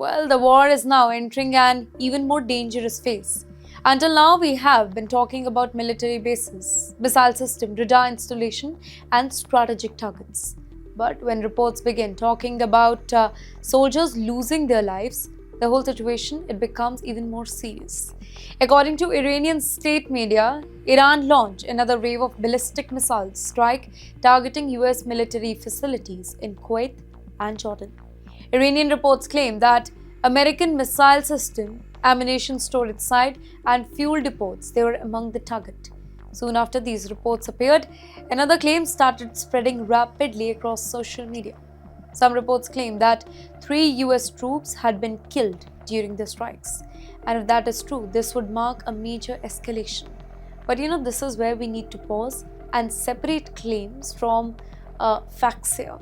Well, the war is now entering an even more dangerous phase. Until now, we have been talking about military bases, missile system, radar installation, and strategic targets. But when reports begin talking about soldiers losing their lives, the whole situation it becomes even more serious. According to Iranian state media, Iran launched another wave of ballistic missile strike targeting US military facilities in Kuwait and Jordan. Iranian reports claim that American missile system, ammunition storage site, and fuel depots they were among the target. Soon after these reports appeared, another claim started spreading rapidly across social media. Some reports claim that 3 US troops had been killed during the strikes. And if that is true, this would mark a major escalation. But this is where we need to pause and separate claims from facts here.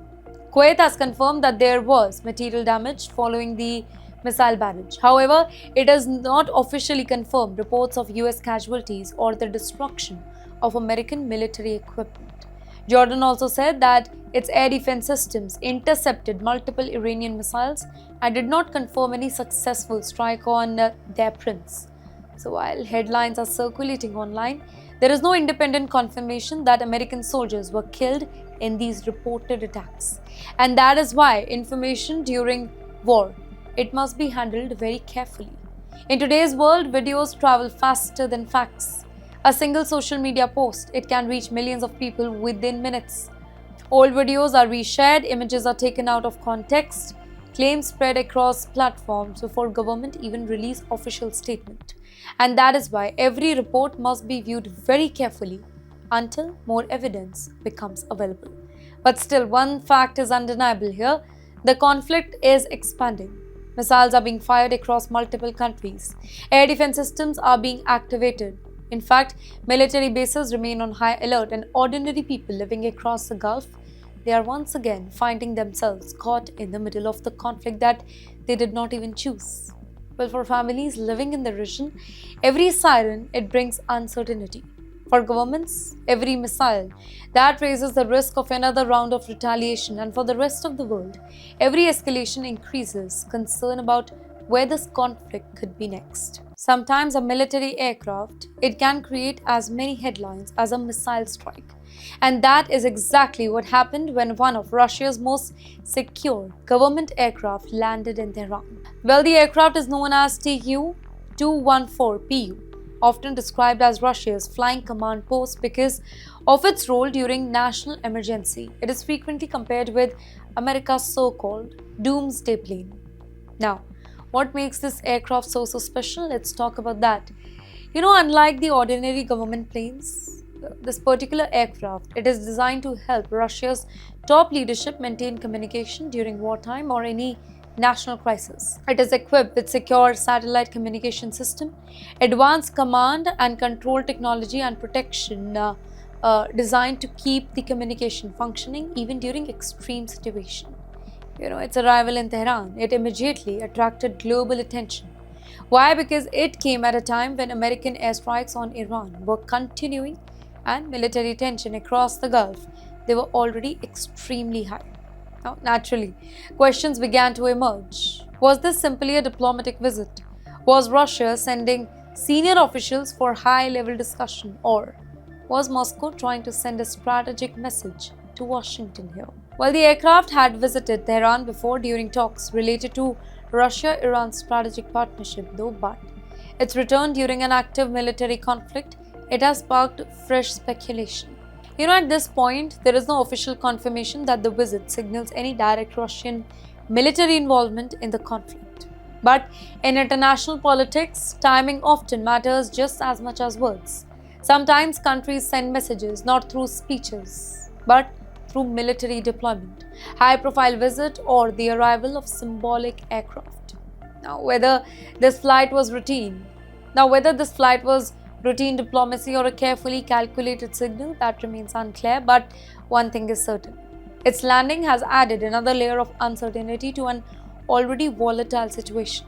Kuwait has confirmed that there was material damage following the missile barrage. However, it has not officially confirmed reports of US casualties or the destruction of American military equipment. Jordan also said that its air defense systems intercepted multiple Iranian missiles and did not confirm any successful strike on their prince. So while headlines are circulating online, there is no independent confirmation that American soldiers were killed in these reported attacks. And that is why information during war, it must be handled very carefully. In today's world, videos travel faster than facts. A single social media post, it can reach millions of people within minutes. Old videos are reshared, images are taken out of context, claims spread across platforms before government even release official statement. And that is why every report must be viewed very carefully until more evidence becomes available. But still, one fact is undeniable here. The conflict is expanding. Missiles are being fired across multiple countries. Air defense systems are being activated. In fact, military bases remain on high alert, and ordinary people living across the Gulf, they are once again finding themselves caught in the middle of the conflict that they did not even choose. Well, for families living in the region, every siren, it brings uncertainty. For governments, every missile, that raises the risk of another round of retaliation. And for the rest of the world, every escalation increases concern about where this conflict could be next. Sometimes a military aircraft, it can create as many headlines as a missile strike. And that is exactly what happened when one of Russia's most secure government aircraft landed in Tehran. Well, the aircraft is known as Tu-214PU, often described as Russia's flying command post because of its role during national emergency. It is frequently compared with America's so-called doomsday plane. Now, what makes this aircraft so special? Let's talk about that. Unlike the ordinary government planes, this particular aircraft, it is designed to help Russia's top leadership maintain communication during wartime or any national crisis. It is equipped with secure satellite communication system, advanced command and control technology and protection designed to keep the communication functioning even during extreme situation. Its arrival in Tehran, it immediately attracted global attention. Why? Because it came at a time when American airstrikes on Iran were continuing and military tension across the Gulf, they were already extremely high. Now, naturally, questions began to emerge. Was this simply a diplomatic visit? Was Russia sending senior officials for high-level discussion, or was Moscow trying to send a strategic message to Washington here? Well, the aircraft had visited Tehran before during talks related to Russia-Iran strategic partnership, but its return during an active military conflict, it has sparked fresh speculation. At this point, there is no official confirmation that the visit signals any direct Russian military involvement in the conflict. But in international politics, timing often matters just as much as words. Sometimes countries send messages not through speeches, but through military deployment, high-profile visit, or the arrival of symbolic aircraft. Now, whether this flight was routine diplomacy or a carefully calculated signal, that remains unclear, but one thing is certain. Its landing has added another layer of uncertainty to an already volatile situation.